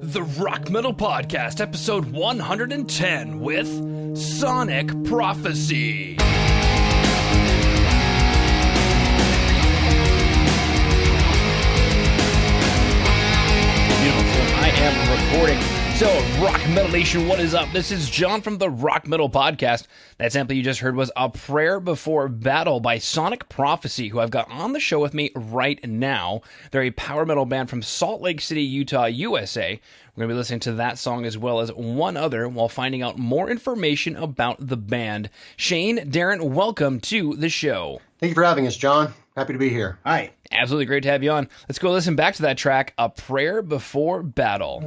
The Rock Metal Podcast, episode 110 with Sonic Prophecy. Beautiful. I am recording. So, Rock Metal Nation, what is up? This is John from the Rock Metal Podcast. That sample you just heard was A Prayer Before Battle by Sonic Prophecy, who I've got on the show with me right now. They're a power metal band from Salt Lake City, Utah, USA. We're going to be listening to that song as well as one other while finding out more information about the band. Shane, Darren, welcome to the show. Thank you for having us, John. Happy to be here. Hi. Absolutely great to have you on. Let's go listen back to that track, A Prayer Before Battle.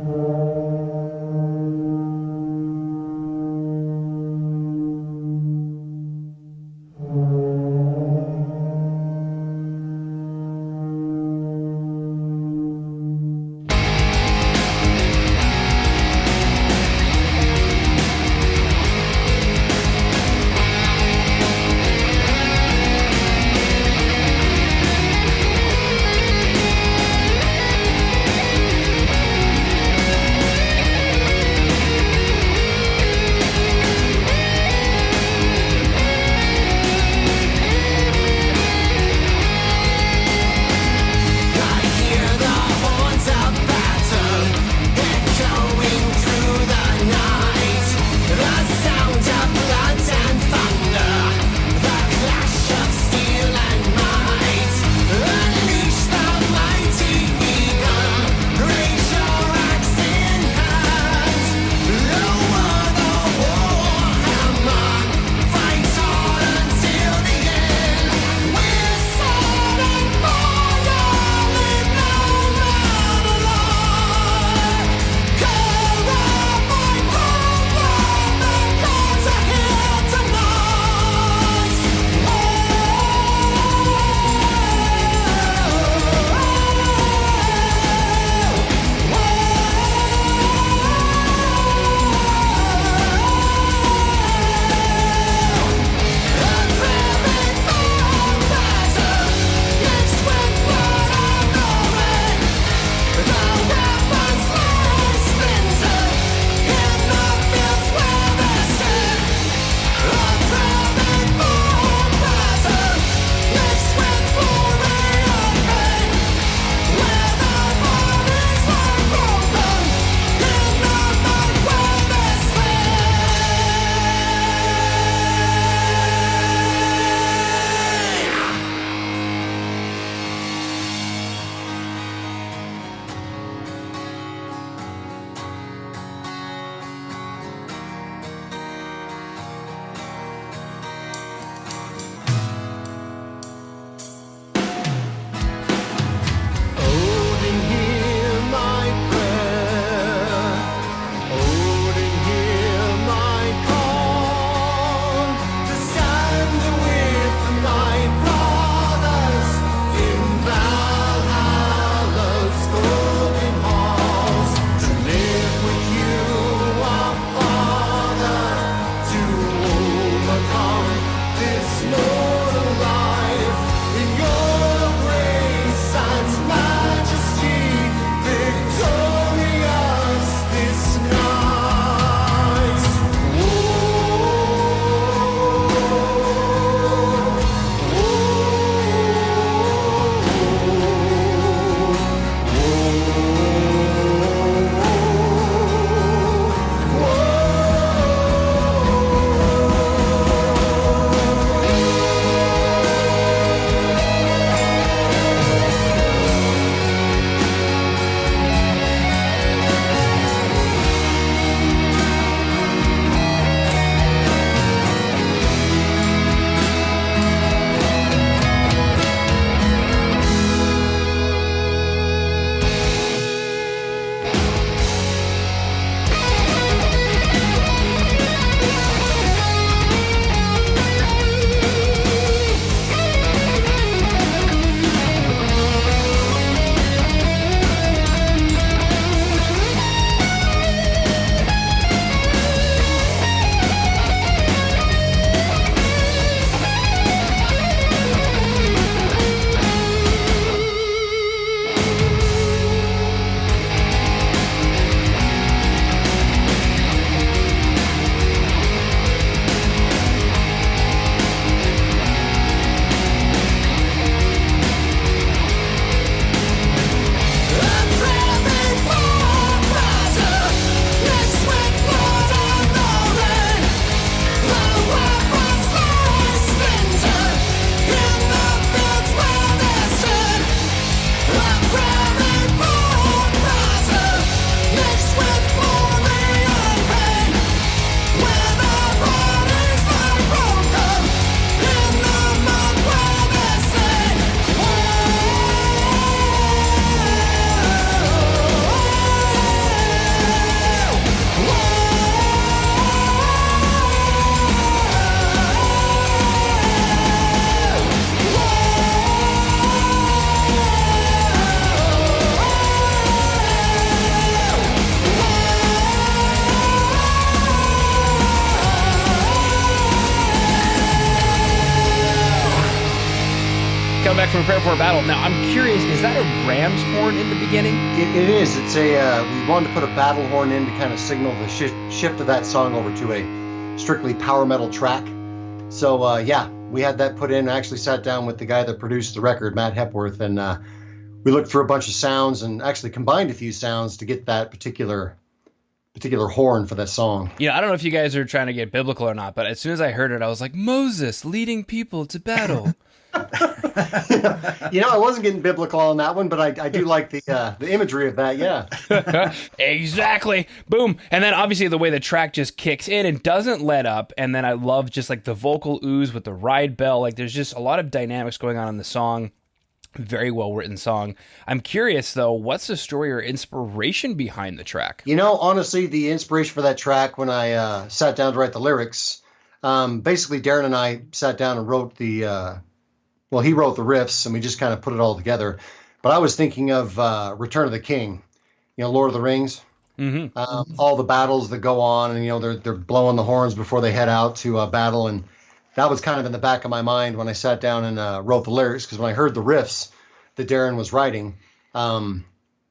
track from Prepare for a Battle. Now, I'm curious, is that a ram's horn in the beginning? It is. It's we wanted to put a battle horn in to kind of signal the shift of that song over to a strictly power metal track. So, yeah, we had that put in. I actually sat down with the guy that produced the record, Matt Hepworth, and we looked through a bunch of sounds and actually combined a few sounds to get that particular horn for that song. You know, I don't know if you guys are trying to get biblical or not, but as soon as I heard it, I was like, Moses leading people to battle. You know, I wasn't getting biblical on that one, but I do like the imagery of that, yeah. Exactly. Boom. And then obviously the way the track just kicks in and doesn't let up. And then I love just like the vocal ooze with the ride bell. Like there's just a lot of dynamics going on in the song. Very well written song. I'm curious though, what's the story or inspiration behind the track? You know, honestly, the inspiration for that track when I sat down to write the lyrics, basically Darren and I sat down and wrote he wrote the riffs and we just kind of put it all together. But I was thinking of Return of the King, you know, Lord of the Rings, all the battles that go on, and you know they're blowing the horns before they head out to battle, and that was kind of in the back of my mind when I sat down and wrote the lyrics, because when I heard the riffs that Darren was writing,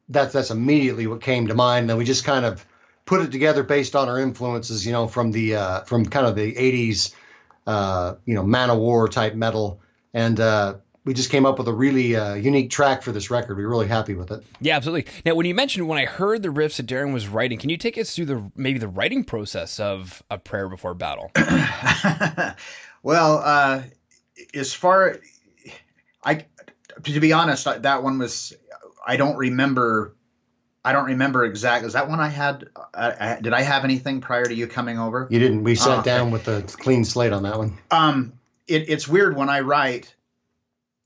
that's immediately what came to mind. And then we just kind of put it together based on our influences, you know, from kind of the 80s, you know, Man of War type metal. And we just came up with a really unique track for this record. We're really happy with it. Yeah, absolutely. Now, when you mentioned when I heard the riffs that Darren was writing, can you take us through maybe the writing process of A Prayer Before Battle? Well, as far to be honest, that one was, I don't remember exactly. Is that one I had? Did I have anything prior to you coming over? You didn't. We sat down with a clean slate on that one. It's weird when I write.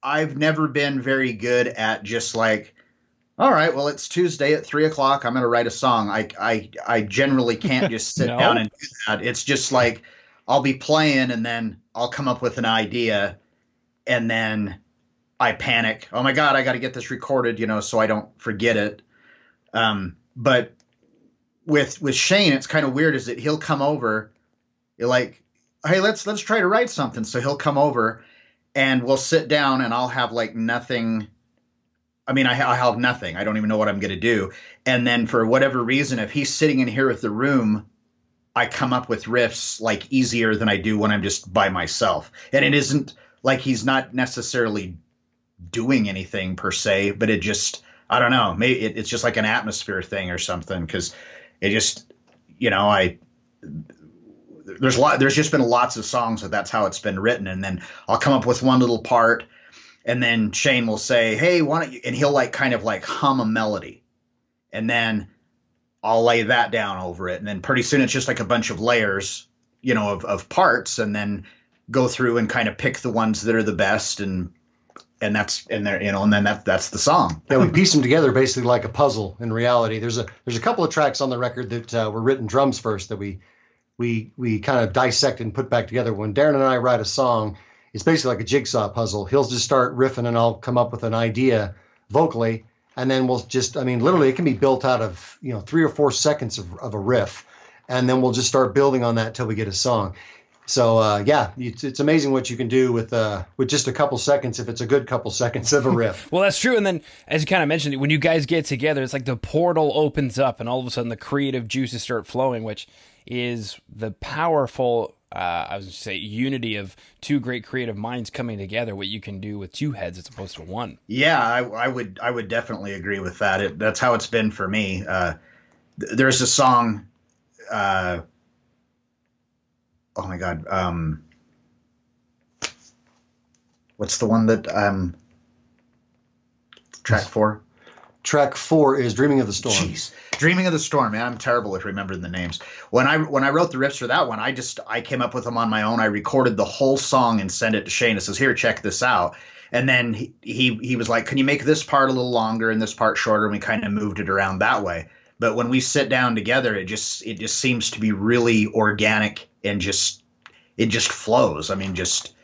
I've never been very good at just like, all right, well, it's Tuesday at 3:00. I'm going to write a song. I generally can't just sit down and do that. It's just like I'll be playing and then I'll come up with an idea and then I panic. Oh my God, I got to get this recorded, you know, so I don't forget it. But with Shane, it's kind of weird is that he'll come over, you're like, hey, let's try to write something. So he'll come over and we'll sit down and I'll have like nothing. I mean, I'll have nothing. I don't even know what I'm going to do. And then for whatever reason, if he's sitting in here with the room, I come up with riffs like easier than I do when I'm just by myself. And it isn't like he's not necessarily doing anything per se, but it just, I don't know, maybe it's just like an atmosphere thing or something. Cause it just, you know, there's just been lots of songs that's how it's been written. And then I'll come up with one little part and then Shane will say, hey, why don't you, and he'll like kind of like hum a melody. And then I'll lay that down over it. And then pretty soon it's just like a bunch of layers, you know, of parts, and then go through and kind of pick the ones that are the best. And that's in there, you know, and then that's the song. Yeah, we piece them together basically like a puzzle. In reality, there's a couple of tracks on the record that were written drums first that we kind of dissect and put back together. When Darren and I write a song, it's basically like a jigsaw puzzle. He'll just start riffing and I'll come up with an idea vocally. And then we'll just, I mean, literally it can be built out of, you know, 3 or 4 seconds of a riff. And then we'll just start building on that till we get a song. So, yeah, it's amazing what you can do with just a couple seconds, if it's a good couple seconds of a riff. Well, that's true. And then, as you kind of mentioned, when you guys get together, it's like the portal opens up and all of a sudden the creative juices start flowing, which is the powerful, I was going to say, unity of two great creative minds coming together, what you can do with two heads as opposed to one. Yeah, I would definitely agree with that. That's how it's been for me. There's a song, oh my God, what's the one that, track 4? Track 4 is Dreaming of the Storm. Jeez. Dreaming of the Storm, man. I'm terrible at remembering the names. When I wrote the riffs for that one, I came up with them on my own. I recorded the whole song and sent it to Shane. It says, here, check this out. And then he was like, can you make this part a little longer and this part shorter? And we kind of moved it around that way. But when we sit down together, it just seems to be really organic and it just flows. I mean, just.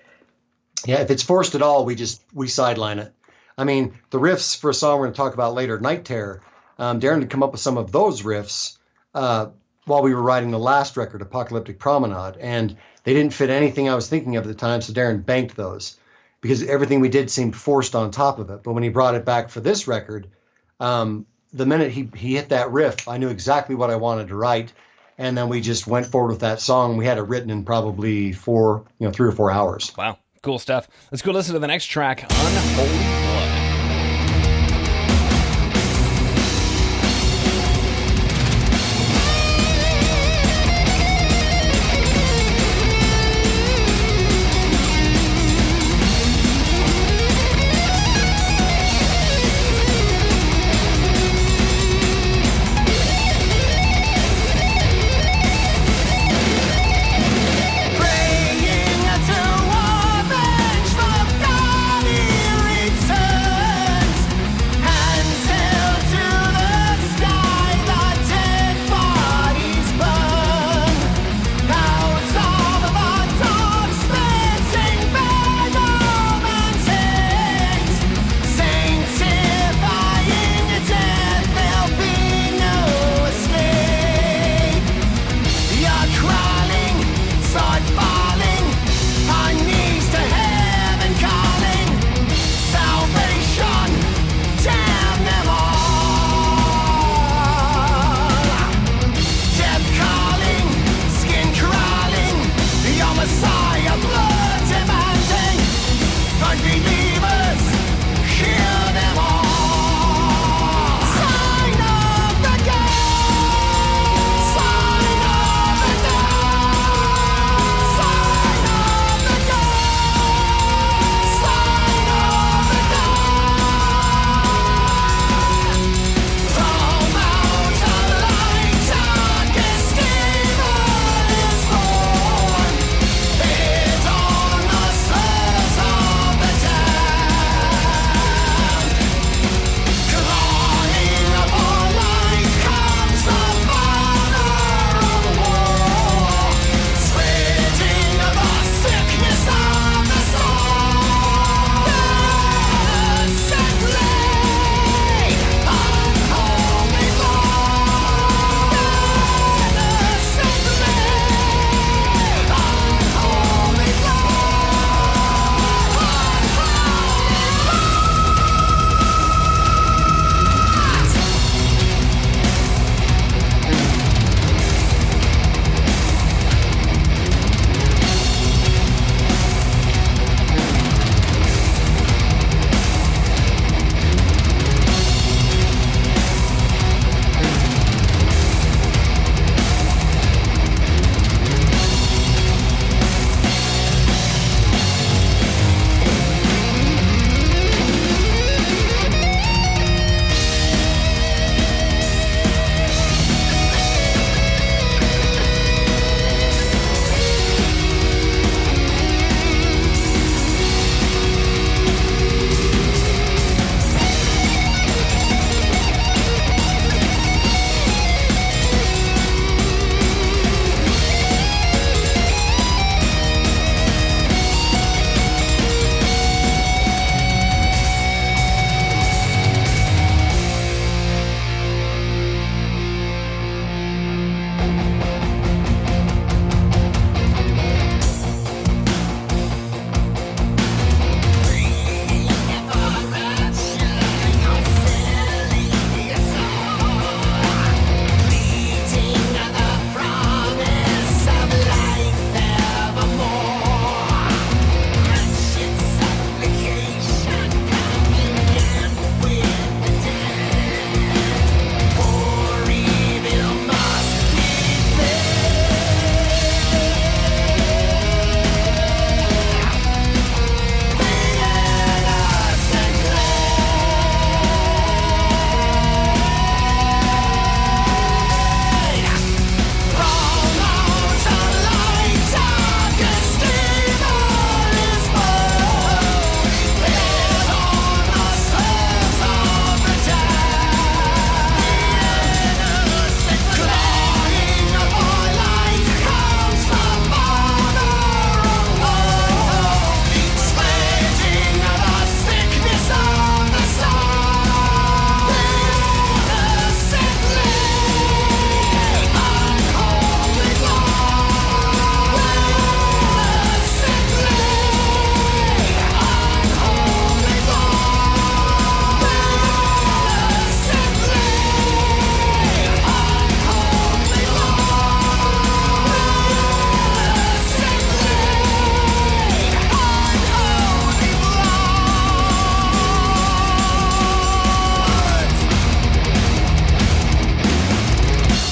Yeah, if it's forced at all, we sideline it. I mean, the riffs for a song we're going to talk about later, Night Terror, Darren had come up with some of those riffs while we were writing the last record, Apocalyptic Promenade, and they didn't fit anything I was thinking of at the time, so Darren banked those. because everything we did seemed forced on top of it. But when he brought it back for this record, the minute he hit that riff, I knew exactly what I wanted to write. And then we just went forward with that song. We had it written in probably 3 or 4 hours. Wow, cool stuff. Let's go listen to the next track, Unholy Blood. Praying until war vengeful God he returns.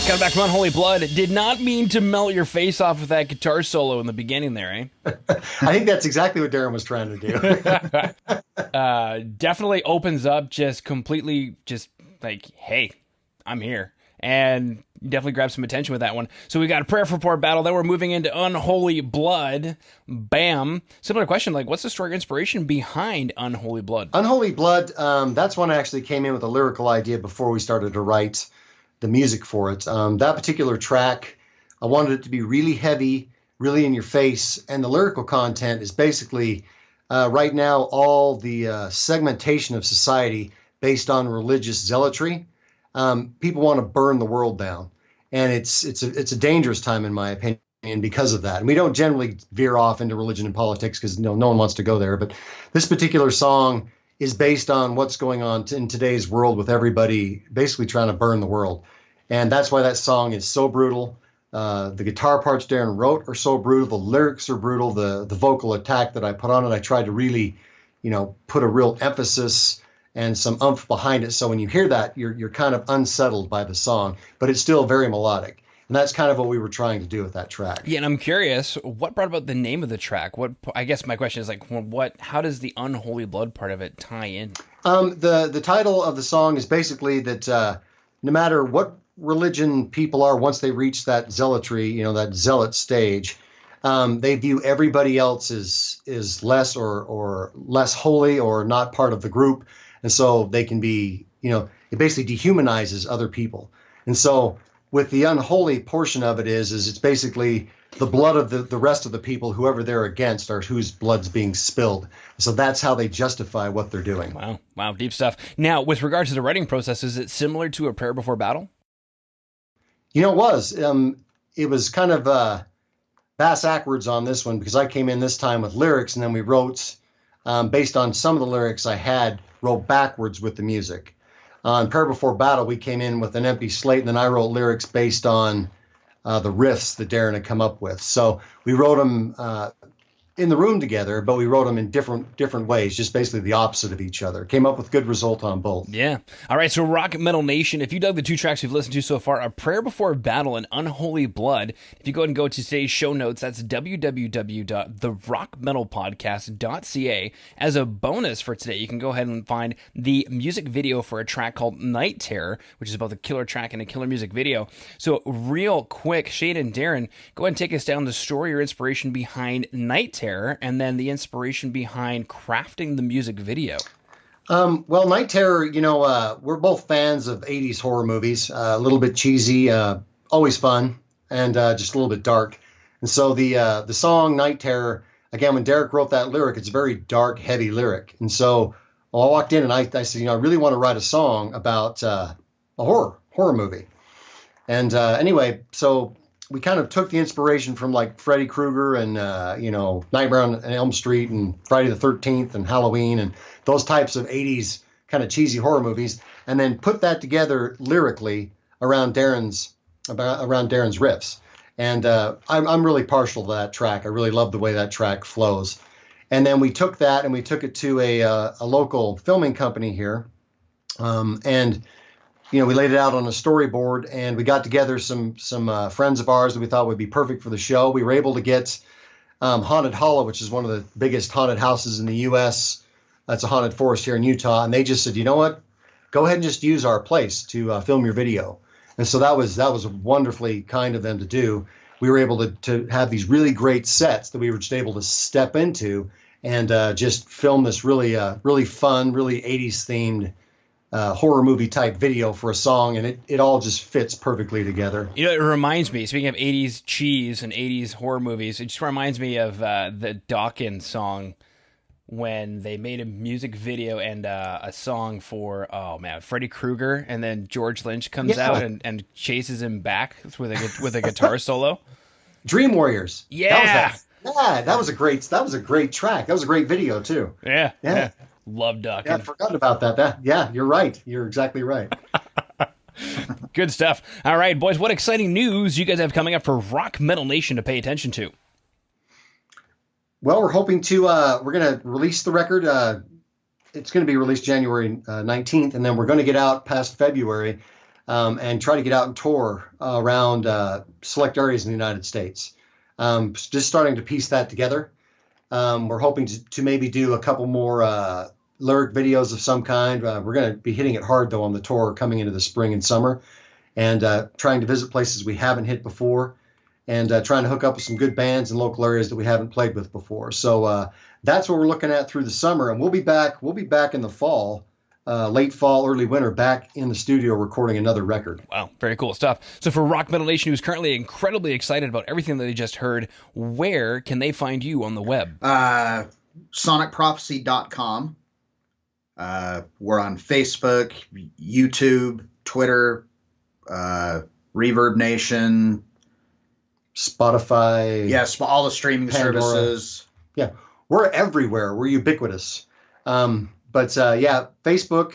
Coming back from Unholy Blood, did not mean to melt your face off with that guitar solo in the beginning there, eh? I think that's exactly what Darren was trying to do. Definitely opens up just completely just like, hey, I'm here. And definitely grab some attention with that one. So we got a prayer for poor battle. Then we're moving into Unholy Blood. Bam. Similar question, like what's the story or inspiration behind Unholy Blood? Unholy Blood, that's one I actually came in with a lyrical idea before we started to write the music for it. That particular track, I wanted it to be really heavy, really in your face. And the lyrical content is basically right now all the segmentation of society based on religious zealotry. People want to burn the world down, and it's a dangerous time in my opinion because of that. And we don't generally veer off into religion and politics because no one wants to go there. But this particular song is based on what's going on in today's world with everybody basically trying to burn the world, and that's why that song is so brutal. The guitar parts Darren wrote are so brutal. The lyrics are brutal. The vocal attack that I put on it, I tried to really, put a real emphasis and some oomph behind it. So when you hear that, you're kind of unsettled by the song, but it's still very melodic. And that's kind of what we were trying to do with that track. Yeah, and I'm curious, what brought about the name of the track? I guess my question is like, how does the Unholy Blood part of it tie in? The title of the song is basically that no matter what religion people are, once they reach that zealotry, that zealot stage, they view everybody else as less or less holy or not part of the group. And so they can be, it basically dehumanizes other people. And so with the unholy portion of it is it's basically the blood of the rest of the people, whoever they're against, or whose blood's being spilled. So that's how they justify what they're doing. Wow, deep stuff. Now, with regards to the writing process, is it similar to A Prayer Before Battle? It was. It was kind of bass backwards on this one because I came in this time with lyrics, and then we wrote, based on some of the lyrics I wrote backwards with the music. On Prayer Before Battle, we came in with an empty slate, and then I wrote lyrics based on the riffs that Darren had come up with. So we wrote them in the room together, but we wrote them in different ways, just basically the opposite of each other. Came up with good result on both. Yeah. All right, so Rock Metal Nation, if you dug the two tracks we've listened to so far, A Prayer Before Battle and Unholy Blood, if you go ahead and go to today's show notes, that's www.therockmetalpodcast.ca. As a bonus for today, you can go ahead and find the music video for a track called Night Terror, which is about the killer track and a killer music video. So real quick, Shane and Darren, go ahead and take us down the story or inspiration behind Night Terror, and then the inspiration behind crafting the music video. Well, Night Terror, we're both fans of 80s horror movies, a little bit cheesy, always fun, and just a little bit dark. And so the song Night Terror, again, when Derek wrote that lyric, it's a very dark, heavy lyric. And so I walked in and I said, I really want to write a song about a horror movie. And anyway, so we kind of took the inspiration from like Freddy Krueger and, Nightmare on Elm Street and Friday the 13th and Halloween and those types of 80s kind of cheesy horror movies, and then put that together lyrically around Darren's riffs. And I'm really partial to that track. I really love the way that track flows. And then we took that and we took it to a local filming company here. We laid it out on a storyboard, and we got together some friends of ours that we thought would be perfect for the show. We were able to get Haunted Hollow, which is one of the biggest haunted houses in the U.S. That's a haunted forest here in Utah. And they just said, you know what? Go ahead and just use our place to film your video. And so that was wonderfully kind of them to do. We were able to have these really great sets that we were just able to step into and just film this really fun, really 80s themed horror movie type video for a song, and it all just fits perfectly together. It reminds me, speaking of 80s cheese and 80s horror movies, it just reminds me of the Dawkins song when they made a music video and a song for, Freddy Krueger, and then George Lynch comes out and chases him back with a guitar solo. Dream Warriors. Yeah. That was a great track. That was a great video too. Yeah. Love Dawkins. Yeah, I forgot about that. Yeah, you're right. You're exactly right. Good stuff. All right, boys, what exciting news you guys have coming up for Rock Metal Nation to pay attention to? Well, we're hoping to, we're going to release the record. It's going to be released January 19th, and then we're going to get out past February and try to get out and tour around select areas in the United States. Just starting to piece that together. We're hoping to maybe do a couple more lyric videos of some kind. We're going to be hitting it hard, though, on the tour coming into the spring and summer, and trying to visit places we haven't hit before, and trying to hook up with some good bands in local areas that we haven't played with before. So that's what we're looking at through the summer, and we'll be back in the fall, late fall, early winter, back in the studio recording another record. Wow, very cool stuff. So for Rock Metal Nation, who's currently incredibly excited about everything that they just heard, where can they find you on the web? sonicprophecy.com. We're on Facebook, YouTube, Twitter, Reverb Nation, Spotify. Yes, all the streaming Pandora. services. Yeah, we're everywhere. We're ubiquitous. But Facebook,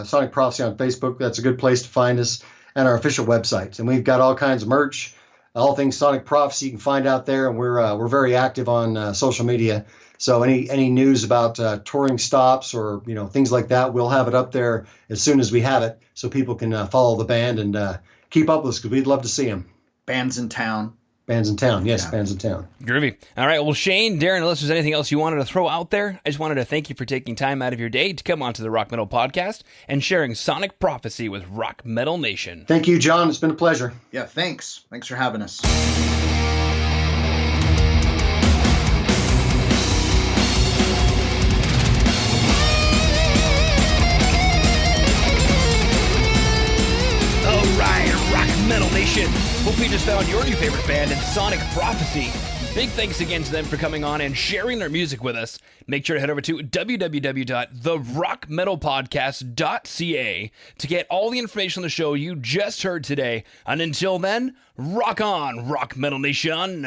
Sonic Prophecy on Facebook, that's a good place to find us, and our official website. And we've got all kinds of merch, all things Sonic Prophecy you can find out there, and we're very active on social media. So any news about touring stops or things like that, we'll have it up there as soon as we have it, so people can follow the band and keep up with us, because we'd love to see them. Bands in town. Bands in town, yes, yeah. Bands in town. Groovy. All right, well, Shane, Darren, unless there's anything else you wanted to throw out there, I just wanted to thank you for taking time out of your day to come onto the Rock Metal Podcast and sharing Sonic Prophecy with Rock Metal Nation. Thank you, John. It's been a pleasure. Yeah, thanks. Thanks for having us. Metal Nation. Hopefully you just found your new favorite band in Sonic Prophecy. Big thanks again to them for coming on and sharing their music with us. Make sure to head over to www.therockmetalpodcast.ca to get all the information on the show you just heard today. And until then, rock on, Rock Metal Nation.